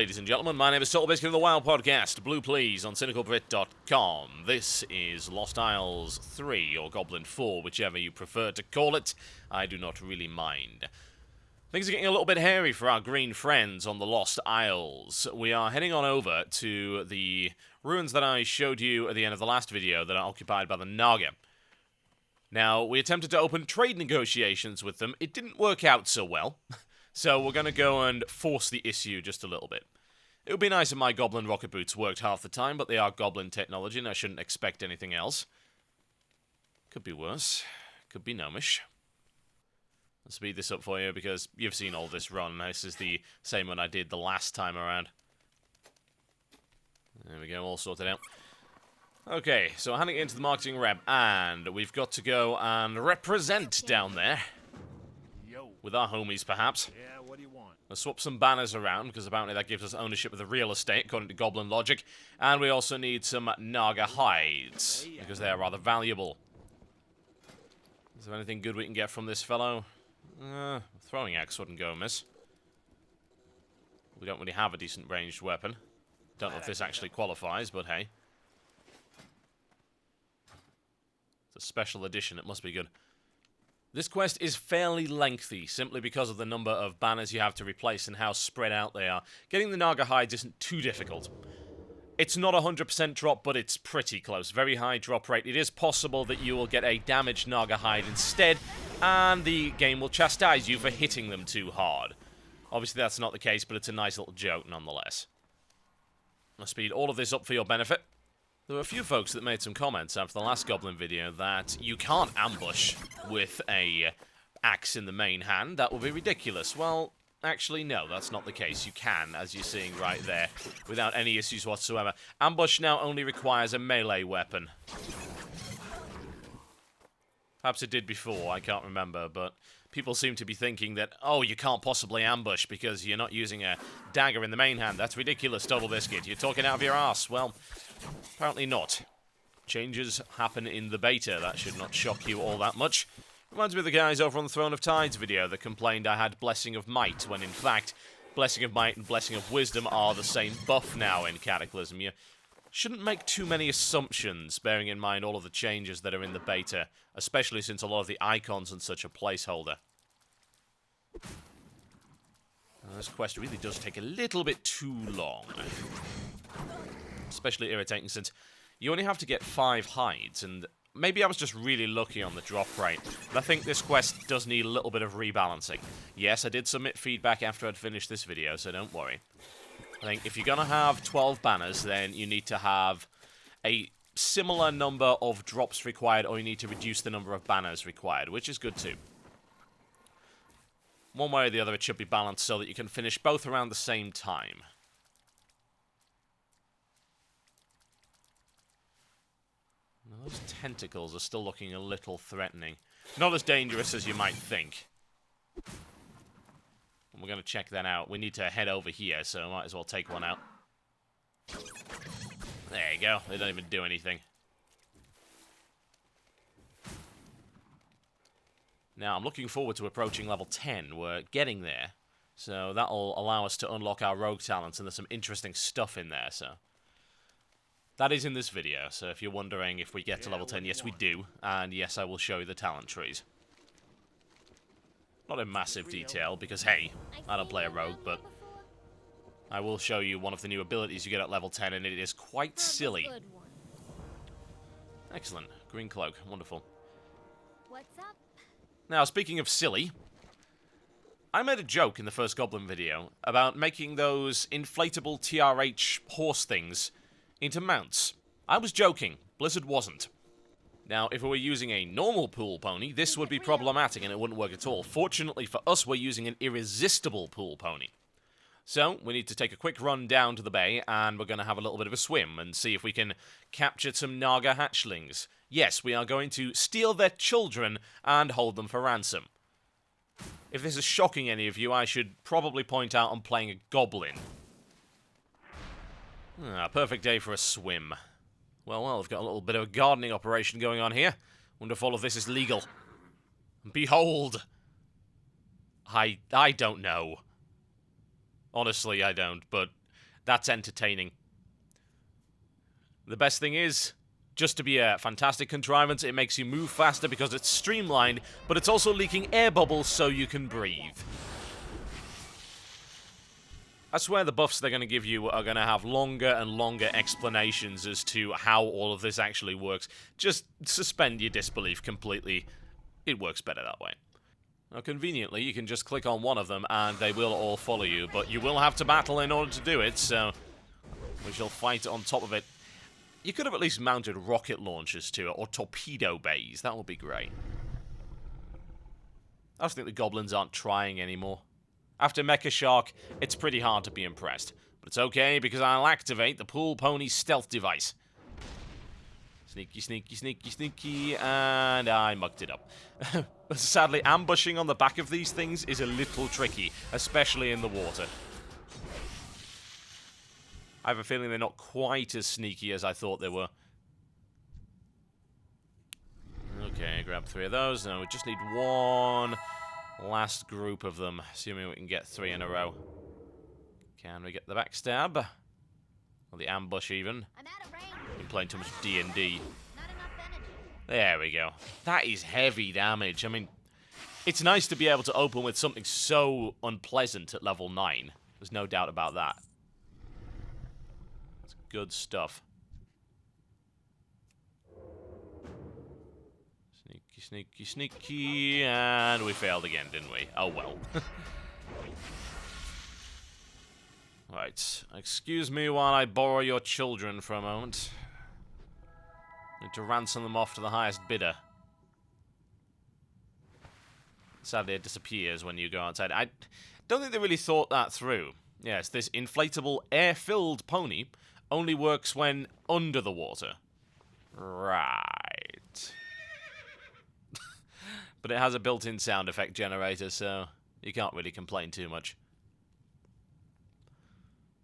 ladies and gentlemen. My name is Totalbiscuit of the WoW podcast, Blue Please, on cynicalbrit.com. This is Lost Isles 3, or Goblin 4, whichever you prefer to call it. I do not really mind. Things are getting a little bit hairy for our green friends on the Lost Isles. We are heading on over to the ruins that I showed you at the end of the last video that are occupied by the Naga. Now, we attempted to open trade negotiations with them. It didn't work out so well. So we're going to go and force the issue just a little bit. It would be nice if my Goblin rocket boots worked half the time, but they are Goblin technology, and I shouldn't expect anything else. Could be worse. Could be gnomish. I'll speed this up for you, because you've seen all this run. This is the same one I did the last time around. There we go, all sorted out. Okay, so handing it into the marketing rep, and we've got to go and represent down there. With our homies, perhaps. Yeah, what do you want? Let's swap some banners around, because apparently that gives us ownership of the real estate, according to Goblin logic. And we also need some Naga hides, because they are rather valuable. Is there anything good we can get from this fellow? Throwing axe wouldn't go amiss. We don't really have a decent ranged weapon. Don't know if this actually qualifies, but hey. It's a special edition, it must be good. This quest is fairly lengthy, simply because of the number of banners you have to replace and how spread out they are. Getting the Naga hides isn't too difficult. It's not a 100% drop, but it's pretty close. Very high drop rate. It is possible that you will get a damaged Naga hide instead, and the game will chastise you for hitting them too hard. Obviously that's not the case, but it's a nice little joke nonetheless. I'll speed all of this up for your benefit. There were a few folks that made some comments after the last Goblin video that you can't ambush with a axe in the main hand. That would be ridiculous. Well, actually, no, that's not the case. You can, as you're seeing right there, without any issues whatsoever. Ambush now only requires a melee weapon. Perhaps it did before, I can't remember, but people seem to be thinking that, oh, you can't possibly ambush because you're not using a dagger in the main hand. That's ridiculous, Totalbiscuit. You're talking out of your ass. Well, apparently not. Changes happen in the beta. That should not shock you all that much. Reminds me of the guys over on the Throne of Tides video that complained I had Blessing of Might, when in fact, Blessing of Might and Blessing of Wisdom are the same buff now in Cataclysm. You shouldn't make too many assumptions, bearing in mind all of the changes that are in the beta, especially since a lot of the icons and such are placeholder. This quest really does take a little bit too long. Especially irritating since you only have to get 5 hides, and maybe I was just really lucky on the drop rate, but I think this quest does need a little bit of rebalancing. Yes, I did submit feedback after I'd finished this video, so don't worry. I think if you're going to have 12 banners, then you need to have a similar number of drops required, or you need to reduce the number of banners required, which is good too. One way or the other, it should be balanced so that you can finish both around the same time. Now, those tentacles are still looking a little threatening. Not as dangerous as you might think. We're going to check that out. We need to head over here, so I might as well take one out. There you go. They don't even do anything. Now, I'm looking forward to approaching level 10. We're getting there. So that'll allow us to unlock our rogue talents, and there's some interesting stuff in there, so... That is in this video, so if you're wondering if we get to level 10, yes we do. And yes, I will show you the talent trees. Not in massive detail, because hey, I don't play a rogue, but I will show you one of the new abilities you get at level 10, and it is quite silly. Excellent. Green cloak. Wonderful. What's up? Now, speaking of silly, I made a joke in the first Goblin video about making those inflatable TRH horse things into mounts. I was joking. Blizzard wasn't. Now, if we were using a normal pool pony, this would be problematic and it wouldn't work at all. Fortunately for us, we're using an irresistible pool pony. So, we need to take a quick run down to the bay, and we're going to have a little bit of a swim and see if we can capture some Naga hatchlings. Yes, we are going to steal their children and hold them for ransom. If this is shocking any of you, I should probably point out I'm playing a Goblin. Perfect day for a swim. Well, we've got a little bit of a gardening operation going on here. Wonder if all of this is legal. Behold! I don't know. Honestly, I don't, but That's entertaining. The best thing is, just to be a fantastic contrivance, it makes you move faster because it's streamlined, but it's also leaking air bubbles so you can breathe. I swear the buffs they're going to give you are going to have longer and longer explanations as to how all of this actually works. Just suspend your disbelief completely. It works better that way. Now, conveniently, you can just click on one of them and they will all follow you, but you will have to battle in order to do it, so we shall fight on top of it. You could have at least mounted rocket launchers to it, or torpedo bays. That would be great. I just think the goblins aren't trying anymore. After Mecha Shark, it's pretty hard to be impressed. But it's okay, because I'll activate the Pool Pony stealth device. Sneaky, sneaky, sneaky, sneaky, and I mucked it up. Sadly, ambushing on the back of these things is a little tricky, especially in the water. I have a feeling they're not quite as sneaky as I thought they were. Okay, grab 3 of those. Now we just need one last group of them, assuming we can get 3 in a row. Can we get the backstab? Or the ambush, even? I'm out of range. Been playing too much D&D. Not enough energy. There we go. That is heavy damage. I mean, it's nice to be able to open with something so unpleasant at level 9. There's no doubt about that. It's good stuff. Sneaky, sneaky, sneaky, and we failed again, didn't we? Oh well. Right, excuse me while I borrow your children for a moment. Need to ransom them off to the highest bidder. Sadly, it disappears when you go outside. I don't think they really thought that through. Yes, this inflatable, air-filled pony only works when under the water. Right. But it has a built-in sound effect generator, so you can't really complain too much.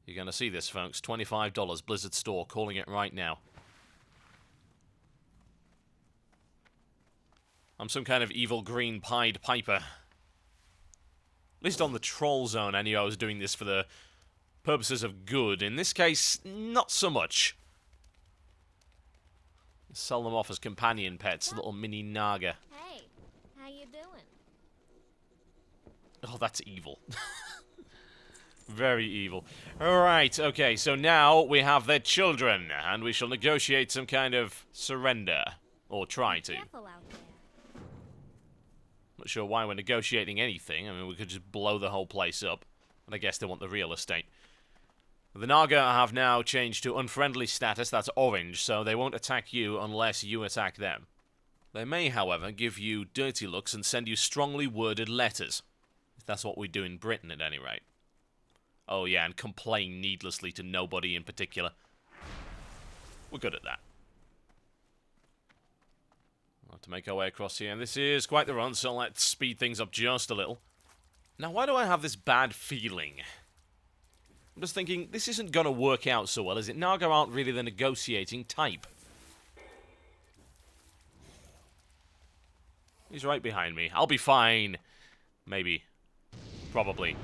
You're going to see this, folks. $25, Blizzard Store, calling it right now. I'm some kind of evil green Pied Piper. At least on the Troll Zone, I knew I was doing this for the purposes of good. In this case, not so much. Sell them off as companion pets, little mini Naga. Hey, how you doing? Oh, that's evil. Very evil. Alright, okay, so now we have their children, and we shall negotiate some kind of surrender. Or try to. Careful out there. Not sure why we're negotiating anything. I mean, we could just blow the whole place up. And I guess they want the real estate. The Naga have now changed to unfriendly status, that's orange, so they won't attack you unless you attack them. They may, however, give you dirty looks and send you strongly worded letters. If that's what we do in Britain, at any rate. Oh yeah, and complain needlessly to nobody in particular. We're good at that. We'll have to make our way across here, and this is quite the run, so let's speed things up just a little. Now, why do I have this bad feeling? I'm just thinking, this isn't going to work out so well, is it? Naga aren't really the negotiating type. He's right behind me. I'll be fine. Maybe. Probably.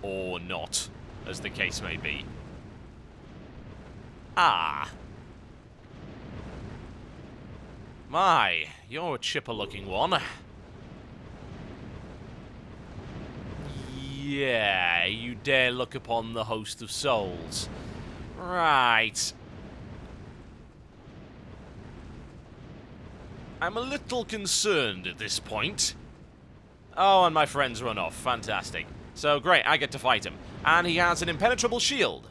Or not, as the case may be. Ah. My, you're a chipper-looking one. Yeah, you dare look upon the host of souls. Right. I'm a little concerned at this point. Oh, and my friends run off. Fantastic. So, great, I get to fight him. And he has an impenetrable shield.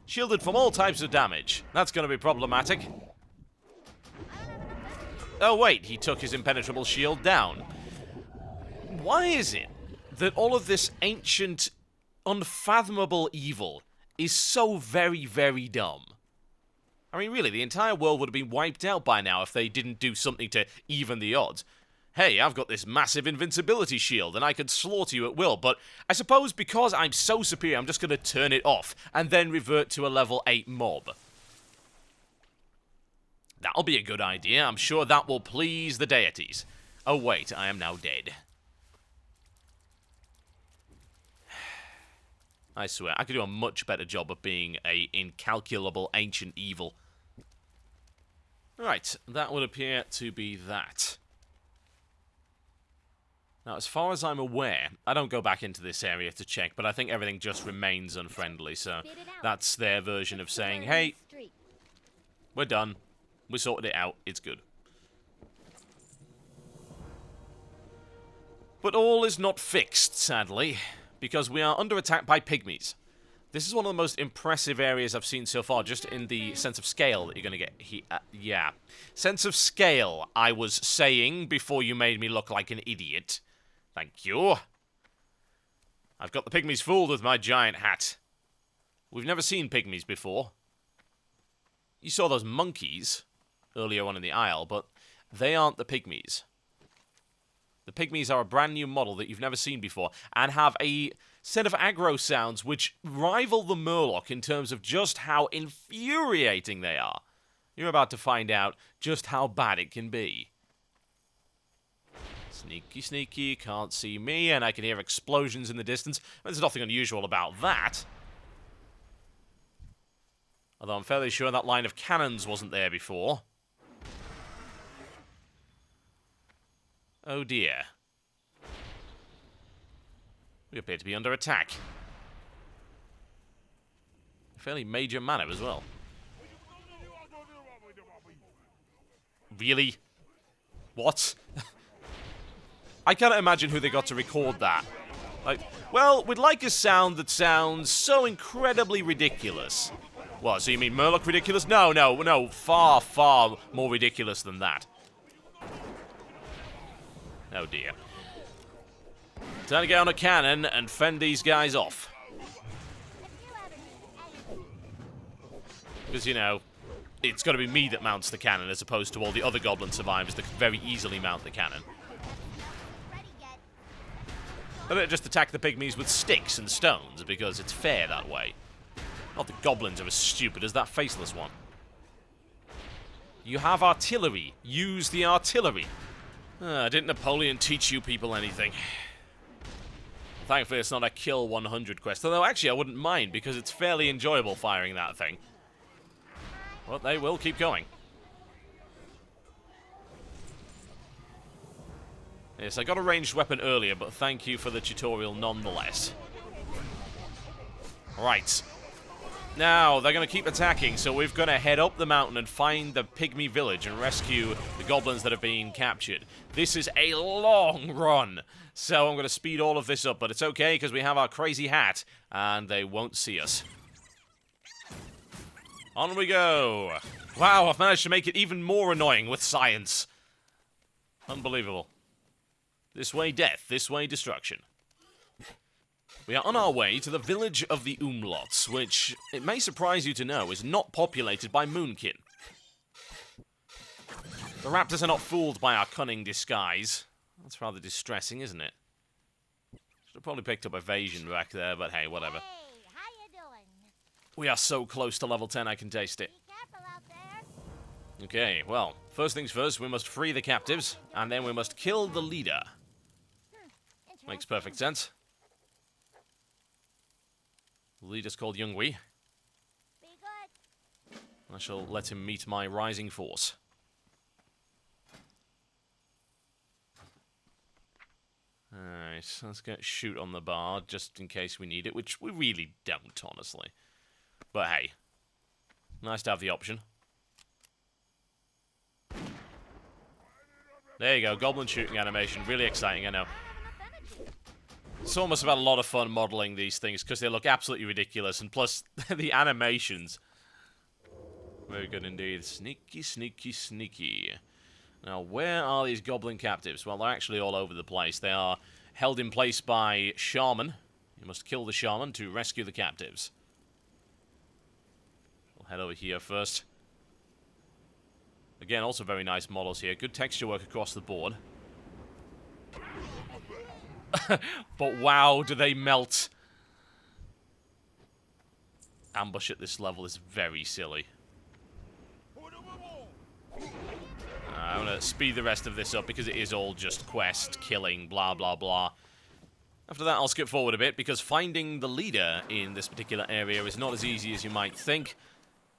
Shielded from all types of damage. That's going to be problematic. Oh, wait, he took his impenetrable shield down. Why is it that all of this ancient, unfathomable evil is so very, very dumb? I mean, really, the entire world would have been wiped out by now if they didn't do something to even the odds. Hey, I've got this massive invincibility shield, and I could slaughter you at will, but I suppose because I'm so superior, I'm just going to turn it off, and then revert to a level 8 mob. That'll be a good idea. I'm sure that will please the deities. Oh, wait, I am now dead. I swear, I could do a much better job of being a incalculable ancient evil. Right, that would appear to be that. Now, as far as I'm aware, I don't go back into this area to check, but I think everything just remains unfriendly, so that's their version of saying, hey, we're done. We sorted it out. It's good. But all is not fixed, sadly, because we are under attack by pygmies. This is one of the most impressive areas I've seen so far, just in the sense of scale that you're going to get here. Yeah. Sense of scale, I was saying before you made me look like an idiot. Thank you. I've got the pygmies fooled with my giant hat. We've never seen pygmies before. You saw those monkeys earlier on in the aisle, but they aren't the pygmies. The pygmies are a brand new model that you've never seen before, and have a set of aggro sounds which rival the Murloc in terms of just how infuriating they are. You're about to find out just how bad it can be. Sneaky, sneaky, can't see me, and I can hear explosions in the distance. There's nothing unusual about that. Although I'm fairly sure that line of cannons wasn't there before. Oh dear. We appear to be under attack. A fairly major manner as well. Really? What? I can't imagine who they got to record that. Like, well, we'd like a sound that sounds so incredibly ridiculous. What, so you mean Murloc ridiculous? No, far, far more ridiculous than that. Oh dear. Time to get on a cannon and fend these guys off. Because, you know, it's got to be me that mounts the cannon as opposed to all the other goblin survivors that could very easily mount the cannon. I better just attack the pygmies with sticks and stones because it's fair that way. Not the goblins are as stupid as that faceless one. You have artillery. Use the artillery. Didn't Napoleon teach you people anything? Thankfully, it's not a kill 100 quest. Although, actually, I wouldn't mind because it's fairly enjoyable firing that thing. But they will keep going. Yes, I got a ranged weapon earlier, but thank you for the tutorial nonetheless. Right. Now, they're going to keep attacking, so we've got to head up the mountain and find the pygmy village and rescue the goblins that have been captured. This is a long run, so I'm going to speed all of this up, but it's okay because we have our crazy hat, and they won't see us. On we go. Wow, I've managed to make it even more annoying with science. Unbelievable. This way death, this way destruction. We are on our way to the village of the Umlauts, which, it may surprise you to know, is not populated by moonkin. The raptors are not fooled by our cunning disguise. That's rather distressing, isn't it? Should have probably picked up evasion back there, but hey, whatever. Hey, how you doing? We are so close to level 10, I can taste it. Be careful out there. Okay, well, first things first, we must free the captives, and then we must kill the leader. Makes perfect sense. The leader's called Youngwee. Be good. I shall let him meet my rising force. Alright, let's get shoot on the bar, just in case we need it, which we really don't, honestly. But hey, nice to have the option. There you go, goblin shooting animation, really exciting, I know. It's almost about a lot of fun modeling these things, because they look absolutely ridiculous, and plus, the animations. Very good indeed. Sneaky, sneaky, sneaky. Now, where are these goblin captives? Well, they're actually all over the place. They are held in place by shaman. You must kill the shaman to rescue the captives. We'll head over here first. Again, also very nice models here. Good texture work across the board. But wow, do they melt. Ambush at this level is very silly. I'm going to speed the rest of this up because it is all just quest, killing, blah, blah, blah. After that, I'll skip forward a bit, because finding the leader in this particular area is not as easy as you might think.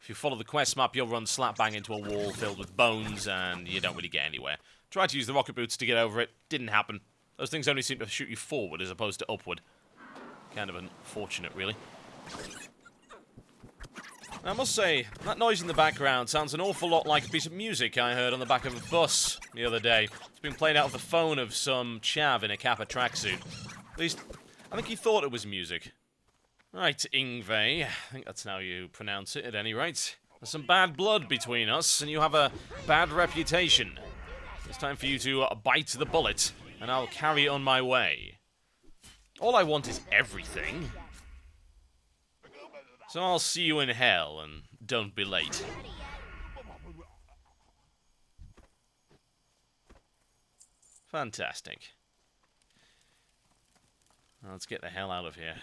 If you follow the quest map, you'll run slap bang into a wall filled with bones, and you don't really get anywhere. Tried to use the rocket boots to get over it. Didn't happen. Those things only seem to shoot you forward as opposed to upward. Kind of unfortunate, really. I must say, that noise in the background sounds an awful lot like a piece of music I heard on the back of a bus the other day. It's been played out of the phone of some chav in a Kappa tracksuit. At least, I think he thought it was music. Right, Ingve, I think that's how you pronounce it at any rate. There's some bad blood between us, and you have a bad reputation. It's time for you to bite the bullet, and I'll carry on my way. All I want is everything. So I'll see you in hell, and don't be late. Fantastic. Let's get the hell out of here.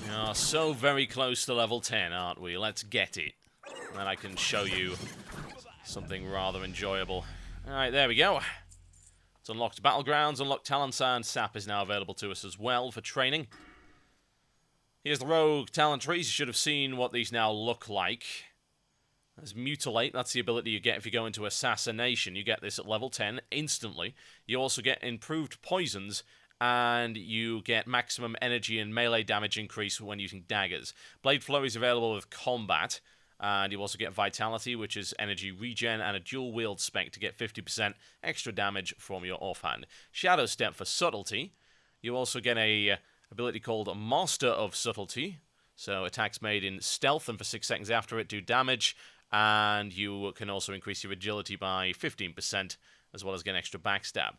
We are so very close to level 10, aren't we? Let's get it. And then I can show you something rather enjoyable. Alright, there we go. It's unlocked Battlegrounds, unlocked Talon Sand. Sap is now available to us as well for training. Here's the rogue talent trees. You should have seen what these now look like. There's Mutilate. That's the ability you get if you go into Assassination. You get this at level 10 instantly. You also get improved poisons, and you get maximum energy and melee damage increase when using daggers. Blade Flurry is available with combat, and you also get Vitality, which is energy regen, and a dual wield spec to get 50% extra damage from your offhand. Shadow Step for subtlety. You also get a ability called Master of Subtlety, so attacks made in stealth and for 6 seconds after it do damage, and you can also increase your agility by 15%, as well as get an extra backstab.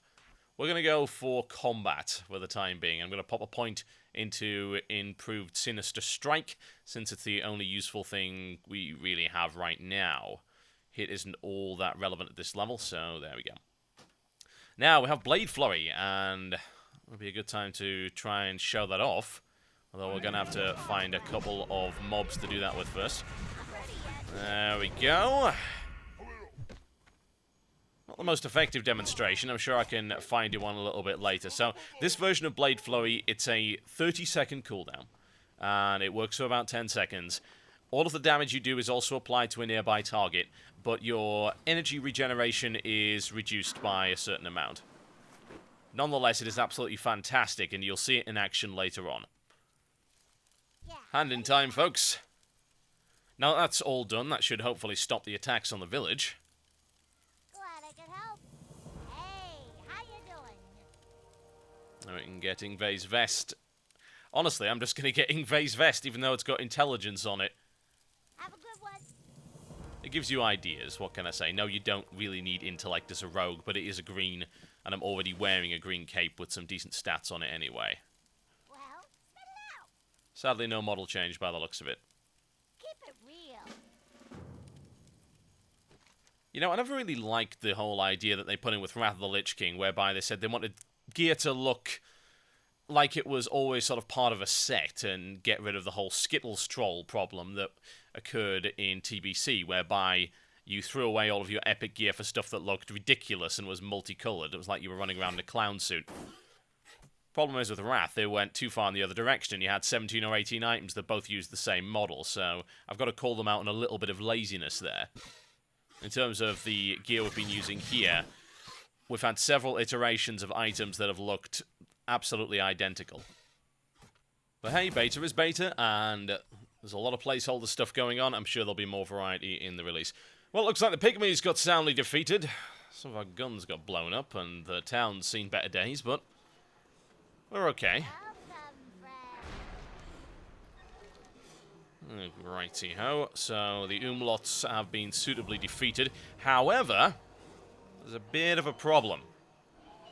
We're going to go for combat for the time being. I'm going to pop a point into improved Sinister Strike, since it's the only useful thing we really have right now. Hit isn't all that relevant at this level, so there we go. Now, we have Blade Flurry, and it'll be a good time to try and show that off. Although we're going to have to find a couple of mobs to do that with first. There we go. Not the most effective demonstration. I'm sure I can find you one a little bit later. So, this version of Blade Flurry, it's a 30-second cooldown. And it works for about 10 seconds. All of the damage you do is also applied to a nearby target, but your energy regeneration is reduced by a certain amount. Nonetheless, it is absolutely fantastic, and you'll see it in action later on. Hand in time, folks. Now that's all done, that should hopefully stop the attacks on the village. Glad I could help. Hey, how you doing? Now we can get Ingve's vest. Honestly, I'm just going to get Ingve's vest, even though it's got intelligence on it. Have a good one. It gives you ideas, what can I say? No, you don't really need intellect as a rogue, but it is a green, and I'm already wearing a green cape with some decent stats on it anyway. Well, spit it out. Sadly, no model change by the looks of it. Keep it real. You know, I never really liked the whole idea that they put in with Wrath of the Lich King, whereby they said they wanted gear to look like it was always sort of part of a set, and get rid of the whole Skittles troll problem that occurred in TBC, whereby you threw away all of your epic gear for stuff that looked ridiculous and was multicolored. It was like you were running around in a clown suit. Problem is with Wrath, they went too far in the other direction. You had 17 or 18 items that both used the same model, so I've got to call them out on a little bit of laziness there. In terms of the gear we've been using here, we've had several iterations of items that have looked absolutely identical. But hey, beta is beta, and there's a lot of placeholder stuff going on. I'm sure there'll be more variety in the release. Well, it looks like the pygmies got soundly defeated. Some of our guns got blown up, and the town's seen better days, but we're okay. Righty-ho. So, the Umlots have been suitably defeated. However, there's a bit of a problem.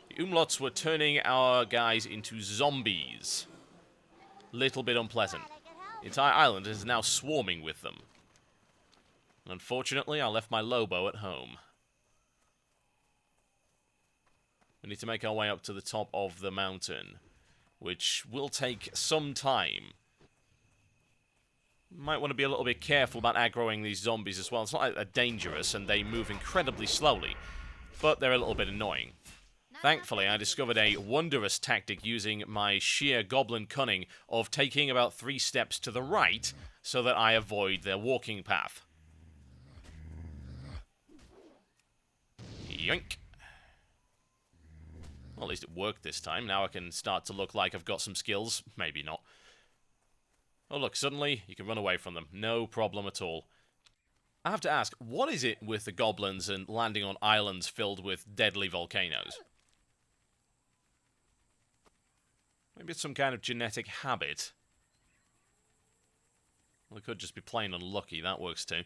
The Umlots were turning our guys into zombies. Little bit unpleasant. The entire island is now swarming with them. And unfortunately, I left my Lobo at home. We need to make our way up to the top of the mountain, which will take some time. Might want to be a little bit careful about aggroing these zombies as well. It's not like they're dangerous, and they move incredibly slowly, but they're a little bit annoying. Thankfully, I discovered a wondrous tactic using my sheer goblin cunning of taking about 3 steps to the right so that I avoid their walking path. Yoink. Well, at least it worked this time. Now I can start to look like I've got some skills. Maybe not. Oh, look, suddenly you can run away from them. No problem at all. I have to ask, what is it with the goblins and landing on islands filled with deadly volcanoes? Maybe it's some kind of genetic habit. Well, it could just be plain unlucky. That works too.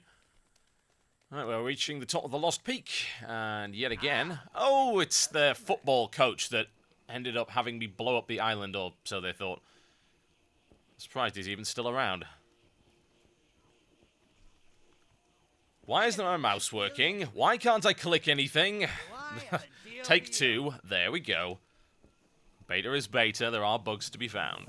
Alright, we're reaching the top of the Lost Peak. And yet again... Oh, it's the football coach that ended up having me blow up the island, or so they thought. Surprised he's even still around. Why isn't my mouse working? Why can't I click anything? Take 2. There we go. Beta is beta. There are bugs to be found.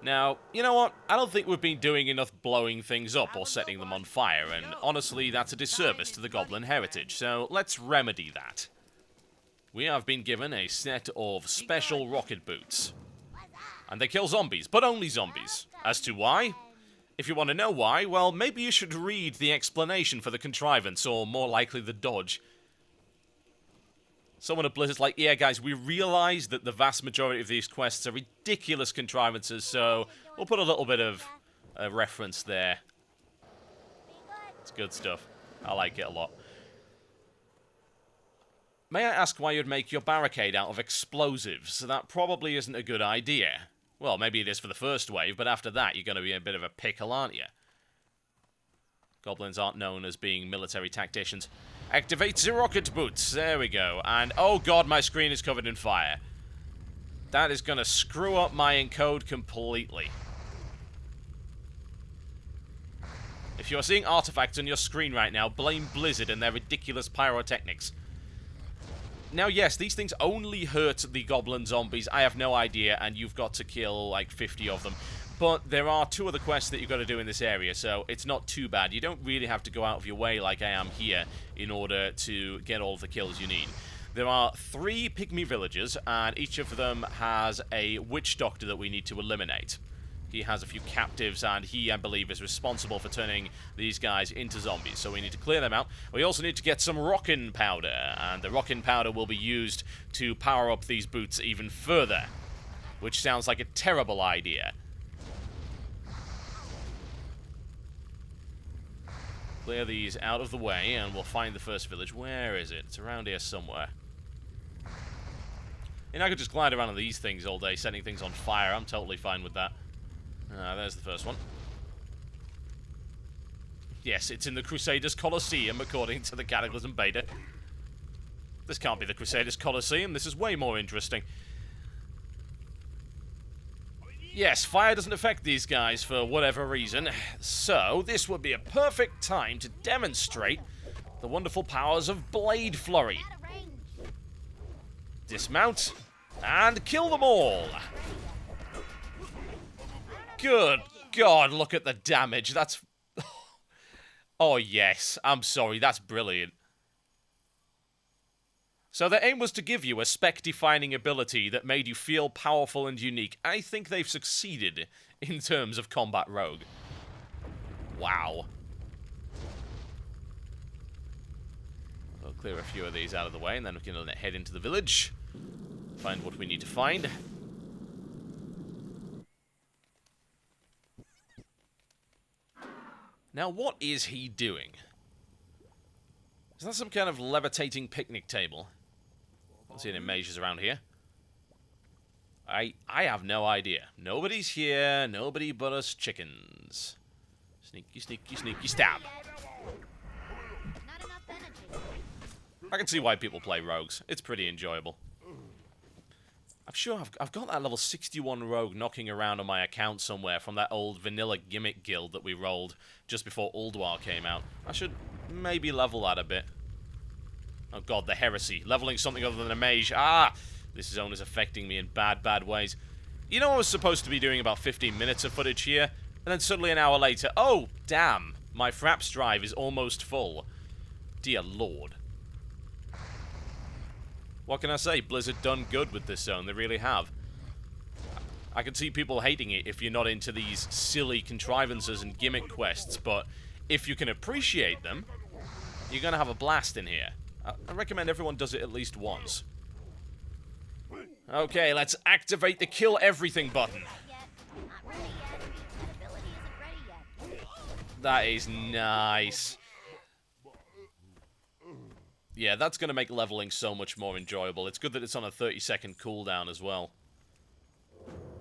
Now, you know what? I don't think we've been doing enough blowing things up or setting them on fire, and honestly, that's a disservice to the Goblin heritage, so let's remedy that. We have been given a set of special rocket boots. And they kill zombies, but only zombies. As to why? If you want to know why, well, maybe you should read the explanation for the contrivance, or more likely the dodge. Someone at Blizzard's like, yeah, guys, we realize that the vast majority of these quests are ridiculous contrivances, so we'll put a little bit of a reference there. It's good stuff. I like it a lot. May I ask why you'd make your barricade out of explosives? That probably isn't a good idea. Well, maybe it is for the first wave, but after that, you're going to be a bit of a pickle, aren't you? Goblins aren't known as being military tacticians. Activate the rocket boots. There we go. And, oh god, my screen is covered in fire. That is going to screw up my encode completely. If you're seeing artifacts on your screen right now, blame Blizzard and their ridiculous pyrotechnics. Now, yes, these things only hurt the goblin zombies. I have no idea, and you've got to kill, like, 50 of them. But there are 2 other quests that you've got to do in this area, so it's not too bad. You don't really have to go out of your way like I am here in order to get all of the kills you need. There are 3 pygmy villagers, and each of them has a witch doctor that we need to eliminate. He has a few captives, and he, I believe, is responsible for turning these guys into zombies. So we need to clear them out. We also need to get some rockin' powder, and the rockin' powder will be used to power up these boots even further, which sounds like a terrible idea. Clear these out of the way, and we'll find the first village. Where is it? It's around here somewhere. I could just glide around on these things all day, setting things on fire. I'm totally fine with that. There's the first one. Yes, it's in the Crusaders Colosseum, according to the Cataclysm beta. This can't be the Crusaders Colosseum. This is way more interesting. Yes, fire doesn't affect these guys for whatever reason, so this would be a perfect time to demonstrate the wonderful powers of Blade Flurry. Dismount, and kill them all! Good God, look at the damage. That's... Oh, yes. I'm sorry, that's brilliant. So their aim was to give you a spec-defining ability that made you feel powerful and unique. I think they've succeeded in terms of combat rogue. Wow. We'll clear a few of these out of the way, and then we can head into the village. Find what we need to find. Now, what is he doing? Is that some kind of levitating picnic table? I don't see any mages around here. I have no idea. Nobody's here. Nobody but us chickens. Sneaky, sneaky, sneaky stab. I can see why people play rogues. It's pretty enjoyable. I'm sure I've got that level 61 rogue knocking around on my account somewhere from that old vanilla gimmick guild that we rolled just before Ulduar came out. I should maybe level that a bit. Oh god, the heresy. Leveling something other than a mage. Ah! This zone is affecting me in bad, bad ways. You know, I was supposed to be doing about 15 minutes of footage here, and then suddenly an hour later, oh, damn, my Fraps drive is almost full. Dear lord. What can I say? Blizzard done good with this zone. They really have. I can see people hating it if you're not into these silly contrivances and gimmick quests, but if you can appreciate them, you're going to have a blast in here. I recommend everyone does it at least once. Okay, let's activate the kill everything button. That is nice. Yeah, that's going to make leveling so much more enjoyable. It's good that it's on a 30-second cooldown as well.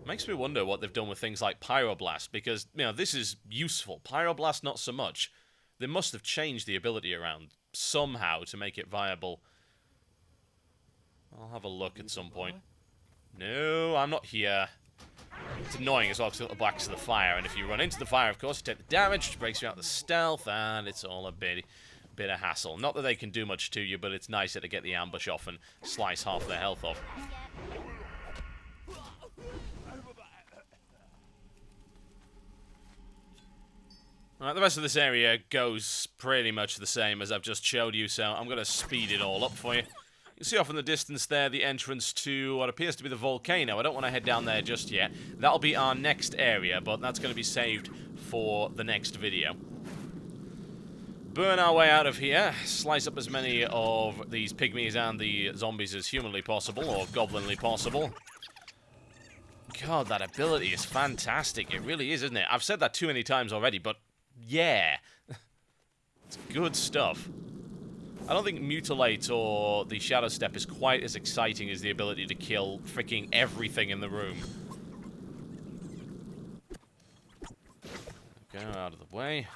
Makes me wonder what they've done with things like Pyroblast, because, you know, this is useful. Pyroblast, not so much. They must have changed the ability around somehow to make it viable. I'll have a look at some point. No, I'm not here. It's annoying as well because it blacks to the fire, and if you run into the fire, of course, you take the damage, which breaks you out the stealth, and it's all a bit of hassle. Not that they can do much to you, but it's nicer to get the ambush off and slice half their health off. Alright, the rest of this area goes pretty much the same as I've just showed you, so I'm going to speed it all up for you. You can see off in the distance there the entrance to what appears to be the volcano. I don't want to head down there just yet. That'll be our next area, but that's going to be saved for the next video. Burn our way out of here, slice up as many of these pygmies and the zombies as humanly possible, or goblinly possible. God, that ability is fantastic. It really is, isn't it? I've said that too many times already, but yeah. It's good stuff. I don't think Mutilate or the Shadow Step is quite as exciting as the ability to kill freaking everything in the room. Go out of the way.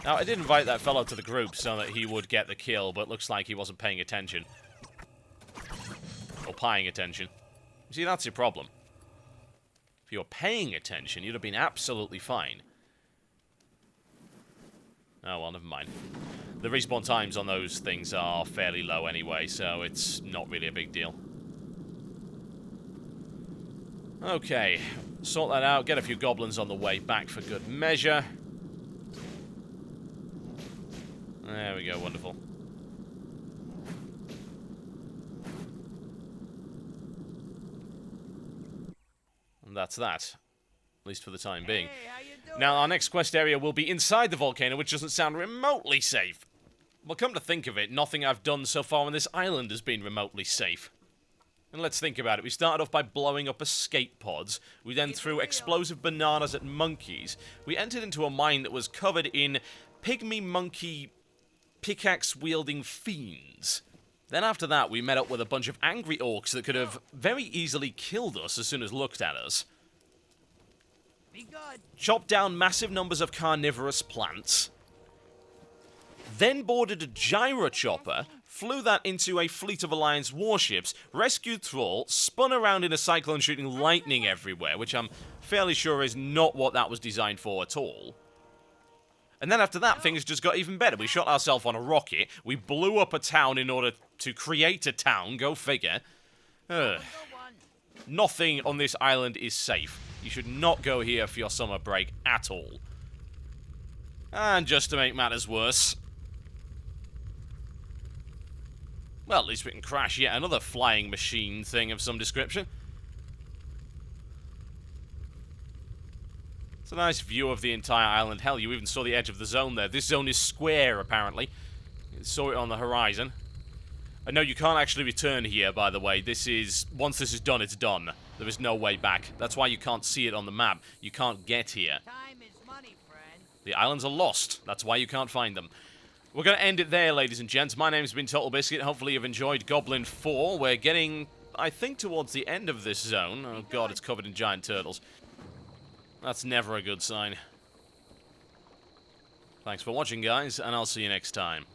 Now, I did invite that fellow to the group so that he would get the kill, but looks like he wasn't paying attention. Or paying attention. You see, that's your problem. If you were paying attention, you'd have been absolutely fine. Oh, well, never mind. The respawn times on those things are fairly low anyway, so it's not really a big deal. Okay, sort that out, get a few goblins on the way back for good measure. There we go, wonderful. And that's that. At least for the time being. Now, our next quest area will be inside the volcano, which doesn't sound remotely safe. Well, come to think of it, nothing I've done so far on this island has been remotely safe. And let's think about it. We started off by blowing up escape pods. We then threw explosive bananas at monkeys. We entered into a mine that was covered in pygmy monkey pickaxe-wielding fiends. Then after that, we met up with a bunch of angry orcs that could have very easily killed us as soon as looked at us. Chopped down massive numbers of carnivorous plants. Then boarded a gyro chopper, flew that into a fleet of Alliance warships, rescued Thrall, spun around in a cyclone shooting lightning everywhere, which I'm fairly sure is not what that was designed for at all. And then after that, things just got even better. We shot ourselves on a rocket, we blew up a town in order to create a town, go figure. Nothing on this island is safe. You should not go here for your summer break at all. And just to make matters worse... well, at least we can crash yet another flying machine thing of some description. It's a nice view of the entire island. Hell, you even saw the edge of the zone there. This zone is square, apparently. You saw it on the horizon. I know you can't actually return here, by the way. This is... once this is done, it's done. There is no way back. That's why you can't see it on the map. You can't get here. Time is money, friend. The islands are lost. That's why you can't find them. We're going to end it there, ladies and gents. My name's been Totalbiscuit. Hopefully you've enjoyed Goblin 4. We're getting, I think, towards the end of this zone. Oh god, it's covered in giant turtles. That's never a good sign. Thanks for watching, guys, and I'll see you next time.